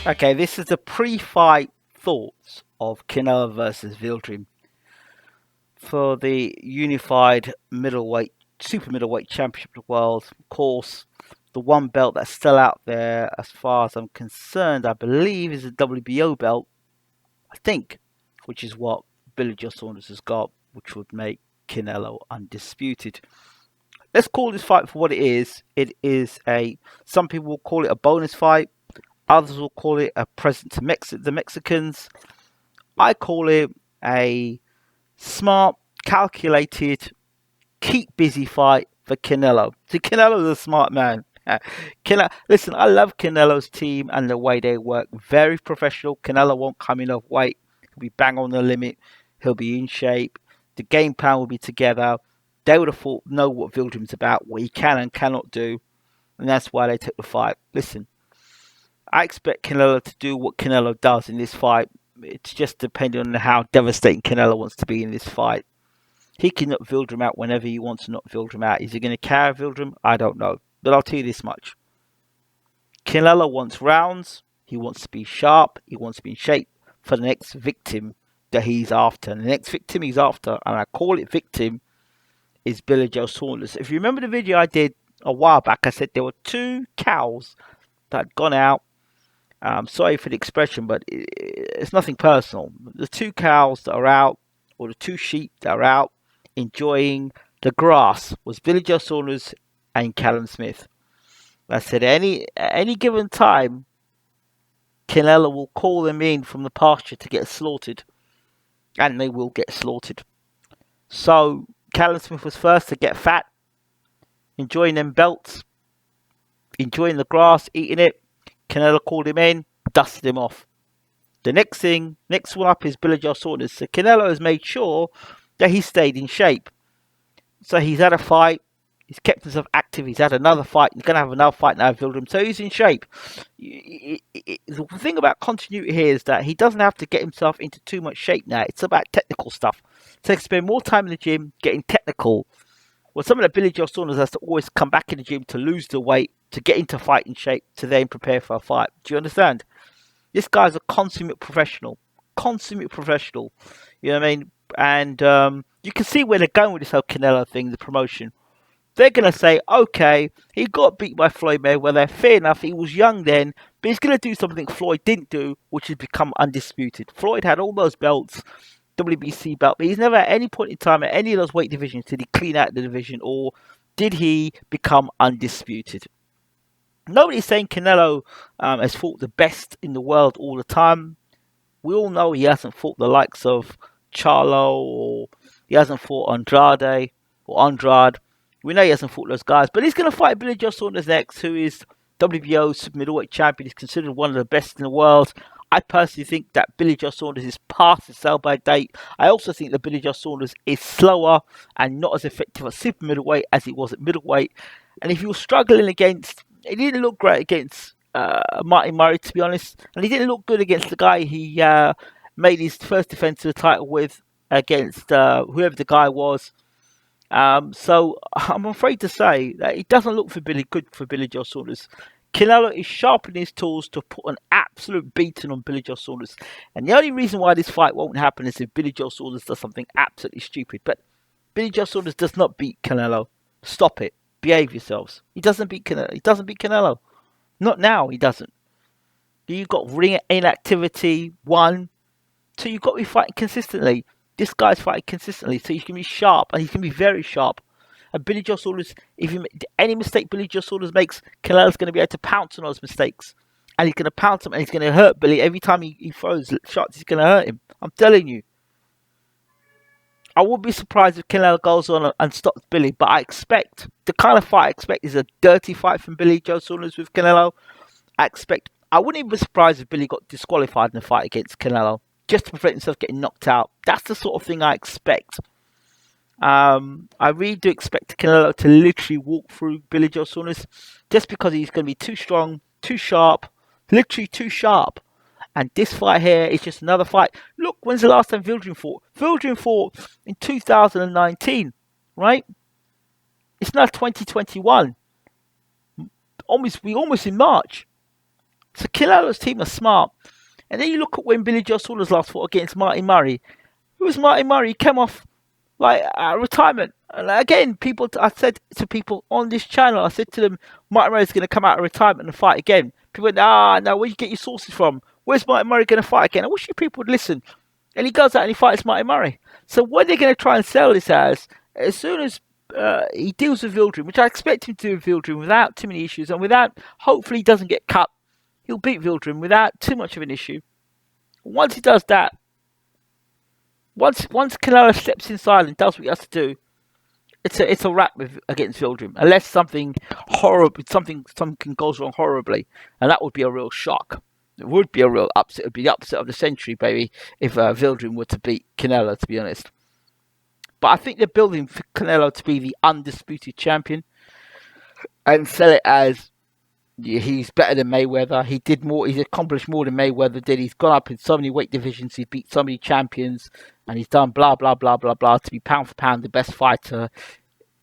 Okay, this is the pre-fight thoughts of Canelo versus Yildrim for the unified middleweight, super middleweight championship of the world. Of course, the one belt that's still out there, as far as I'm concerned, I believe is the WBO belt. I think, which is what Billy Joe Saunders has got, which would make Canelo undisputed. Let's call this fight for what it is. It is some people will call it a bonus fight. Others will call it a present to the Mexicans. I call it a smart, calculated, keep busy fight for Canelo. See, Canelo's a smart man. Listen, I love Canelo's team and the way they work. Very professional. Canelo won't come in off weight. He'll be bang on the limit. He'll be in shape. The game plan will be together. They would have know what Yildrim's about, what he can and cannot do. And that's why they took the fight. Listen, I expect Canelo to do what Canelo does in this fight. It's just depending on how devastating Canelo wants to be in this fight. He can knock Yildrim out whenever he wants to knock Yildrim out. Is he going to carry Yildrim? I don't know. But I'll tell you this much. Canelo wants rounds. He wants to be sharp. He wants to be in shape for the next victim that he's after. And the next victim he's after, and I call it victim, is Billy Joe Saunders. If you remember the video I did a while back, I said there were two cows that had gone out. Sorry for the expression, but it's nothing personal. The two cows that are out, or the two sheep that are out enjoying the grass, was Billy Joe Saunders and Callum Smith. I said at any given time, Canelo will call them in from the pasture to get slaughtered, and they will get slaughtered. So Callum Smith was first to get fat, enjoying them belts, enjoying the grass, eating it. Canelo called him in, dusted him off. The next one up is Billy Joe Saunders. So Canelo has made sure that he stayed in shape. So he's had a fight. He's kept himself active. He's had another fight. He's going to have another fight now with Yildrim. So he's in shape. The thing about continuity here is that he doesn't have to get himself into too much shape now. It's about technical stuff. So he can spend more time in the gym getting technical. Well, something that Billy Joe Saunders has to always come back in the gym to lose the weight, to get into fighting shape, to then prepare for a fight. Do you understand? This guy's a consummate professional. Consummate professional. You know what I mean? And you can see where they're going with this whole Canelo thing, the promotion. They're going to say, okay, he got beat by Floyd Mayweather. Fair enough, he was young then. But he's going to do something Floyd didn't do, which is become undisputed. Floyd had all those belts, WBC belt, but he's never at any point in time at any of those weight divisions did he clean out the division, or did he become undisputed. Nobody's saying Canelo has fought the best in the world all the time. We all know he hasn't fought the likes of Charlo, or he hasn't fought Andrade. We know he hasn't fought those guys, but he's going to fight Billy Joe Saunders next, who is WBO super middleweight champion. He's considered one of the best in the world. I personally think that Billy Joe Saunders is past his sell-by date. I also think that Billy Joe Saunders is slower and not as effective at super middleweight as he was at middleweight. And if he was struggling against, he didn't look great against Martin Murray, to be honest, and he didn't look good against the guy he made his first defense of the title with, against whoever the guy was. So I'm afraid to say that it doesn't look good for Billy Joe Saunders. Canelo is sharpening his tools to put an absolute beating on Billy Joe Saunders. And the only reason why this fight won't happen is if Billy Joe Saunders does something absolutely stupid. But Billy Joe Saunders does not beat Canelo. Stop it. Behave yourselves. He doesn't beat Canelo. Not now, he doesn't. You've got ring inactivity, 1. 2, you've got to be fighting consistently. This guy's fighting consistently, so he can be sharp, and he can be very sharp. And Billy Joe Saunders, if any mistake Billy Joe Saunders makes, Canelo's going to be able to pounce on those mistakes. And he's going to pounce him, and he's going to hurt Billy. Every time he throws shots, he's going to hurt him. I'm telling you. I wouldn't be surprised if Canelo goes on and stops Billy, but I expect, the kind of fight I expect is a dirty fight from Billy Joe Saunders with Canelo. I wouldn't even be surprised if Billy got disqualified in the fight against Canelo, just to prevent himself getting knocked out. That's the sort of thing I expect. I really do expect Canelo to literally walk through Billy Joe Saunders, just because he's going to be too strong, too sharp, literally too sharp. And this fight here is just another fight. Look, when's the last time Yildrim fought? Yildrim fought in 2019, right? It's now 2021. We're almost in March. So Canelo's team are smart. And then you look at when Billy Joe Saunders last fought against Marty Murray. Who was Marty Murray? He came off like retirement. And again, I said to people on this channel, I said to them, Marty Murray's going to come out of retirement and fight again. People went, no, where you get your sources from? Where's Marty Murray going to fight again? I wish you people would listen. And he goes out and he fights Marty Murray. So what they're going to try and sell this as soon as he deals with Yildrim, which I expect him to do with Yildrim without too many issues and without, hopefully he doesn't get cut. He'll beat Yildrim without too much of an issue. Once he does that, once Canelo steps inside and does what he has to do, it's a wrap against Yildrim, unless something horrible, something goes wrong horribly, and that would be a real shock. It would be a real upset. It would be the upset of the century, baby, if Yildrim were to beat Canelo. To be honest, but I think they're building for Canelo to be the undisputed champion and sell it as he's better than Mayweather. He did more. He's accomplished more than Mayweather did. He's gone up in so many weight divisions. He's beat so many champions, and he's done blah blah blah blah blah to be pound for pound the best fighter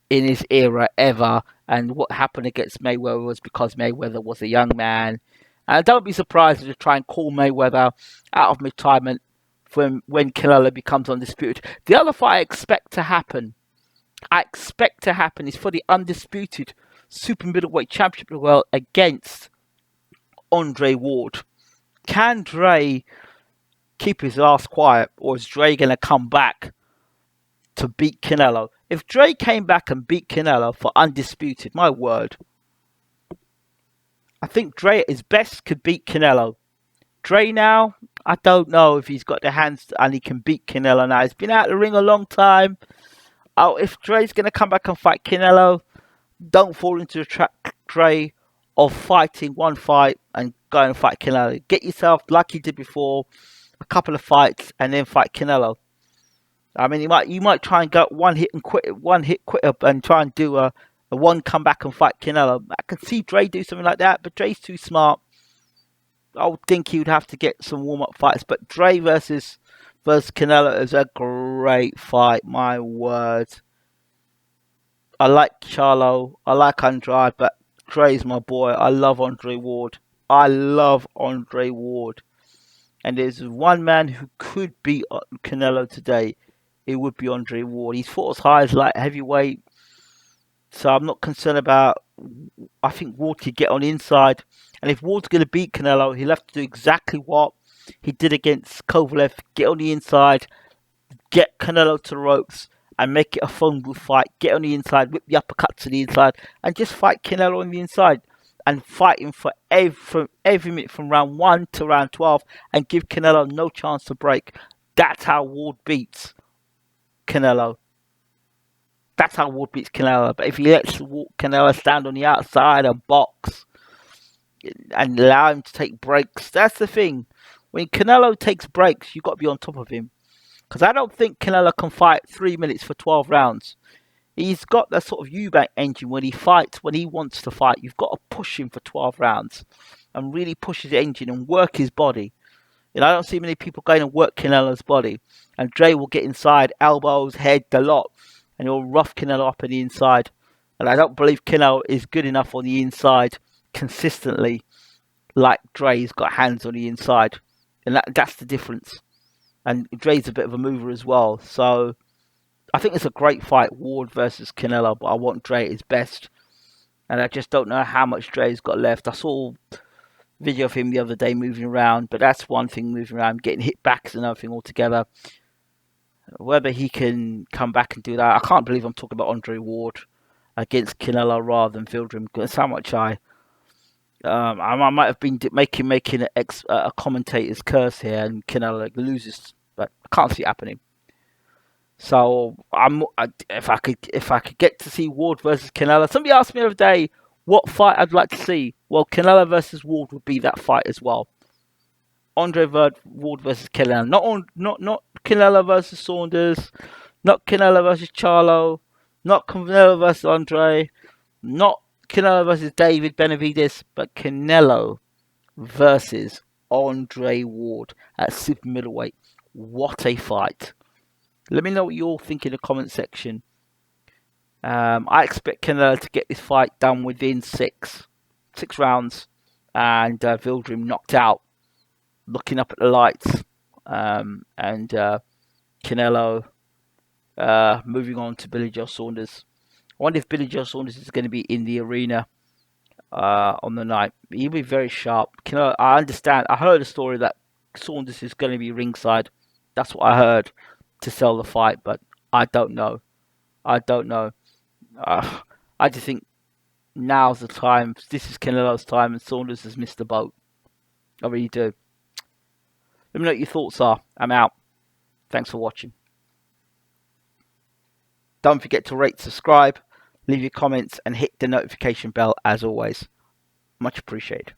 in his era ever. And what happened against Mayweather was because Mayweather was a young man. And don't be surprised if they try and call Mayweather out of retirement when Canelo becomes undisputed. The other fight I expect to happen is for the undisputed super middleweight championship of the world against Andre Ward. Can Dre keep his ass quiet, or is Dre going to come back to beat Canelo? If Dre came back and beat Canelo for undisputed, my word, I think Dre at his best could beat Canelo. Dre now, I don't know if he's got the hands and he can beat Canelo now. He's been out of the ring a long time. Oh, if Dre's going to come back and fight Canelo, don't fall into the trap, Dre, of fighting one fight and going and fight Canelo. Get yourself, like you did before, a couple of fights and then fight Canelo. I mean, you might try and go one hit quit up and try and do a one comeback and fight Canelo. I can see Dre do something like that, but Dre's too smart. I would think he would have to get some warm-up fights. But Dre versus Canelo is a great fight, my word. I like Charlo, I like Andrade, but Dre's my boy. I love Andre Ward. And there's one man who could beat Canelo today. It would be Andre Ward. He's fought as high as light heavyweight. So I'm not concerned about... I think Ward could get on the inside. And if Ward's going to beat Canelo, he'll have to do exactly what he did against Kovalev. Get on the inside, get Canelo to the ropes, and make it a phone booth fight. Get on the inside, whip the uppercut to the inside, and just fight Canelo on the inside. And fight him for every minute from round 1 to round 12, and give Canelo no chance to break. That's how Ward beats Canelo. That's how Ward beats Canelo. But if he lets Canelo stand on the outside and box and allow him to take breaks, that's the thing. When Canelo takes breaks, you've got to be on top of him. Because I don't think Canelo can fight 3 minutes for 12 rounds. He's got that sort of Eubank engine when he fights, when he wants to fight. You've got to push him for 12 rounds and really push his engine and work his body. You know, I don't see many people going and work Canelo's body. And Dre will get inside, elbows, head, the lot. And he'll rough Canelo up on the inside. And I don't believe Canelo is good enough on the inside consistently like Dre's got hands on the inside. And that's the difference. And Dre's a bit of a mover as well. So I think it's a great fight, Ward versus Canelo. But I want Dre at his best. And I just don't know how much Dre's got left. I saw a video of him the other day moving around. But that's one thing, moving around. Getting hit back is another thing altogether. Whether he can come back and do that. I can't believe I'm talking about Andre Ward against Canelo rather than Yildrim. That's how much I might have been making a commentator's curse here and Canelo loses, but I can't see it happening. So if I could get to see Ward versus Canelo. Somebody asked me the other day what fight I'd like to see. Well, Canelo versus Ward would be that fight as well. Andre Ward versus Canelo, not Canelo versus Saunders, not Canelo versus Charlo, not Canelo versus Andre, not Canelo versus David Benavidez, but Canelo versus Andre Ward at super middleweight. What a fight! Let me know what you all think in the comment section. I expect Canelo to get this fight done within six rounds and Yildrim knocked out, looking up at the lights, and Canelo moving on to Billy Joe Saunders. I wonder if Billy Joe Saunders is going to be in the arena on the night. He'll be very sharp. I understand. I heard a story that Saunders is going to be ringside. That's what I heard to sell the fight, but I don't know. I don't know. I just think now's the time. This is Canelo's time, and Saunders has missed the boat. I really do. Let me know what your thoughts are. I'm out. Thanks for watching. Don't forget to rate, subscribe, leave your comments, and hit the notification bell as always. Much appreciated.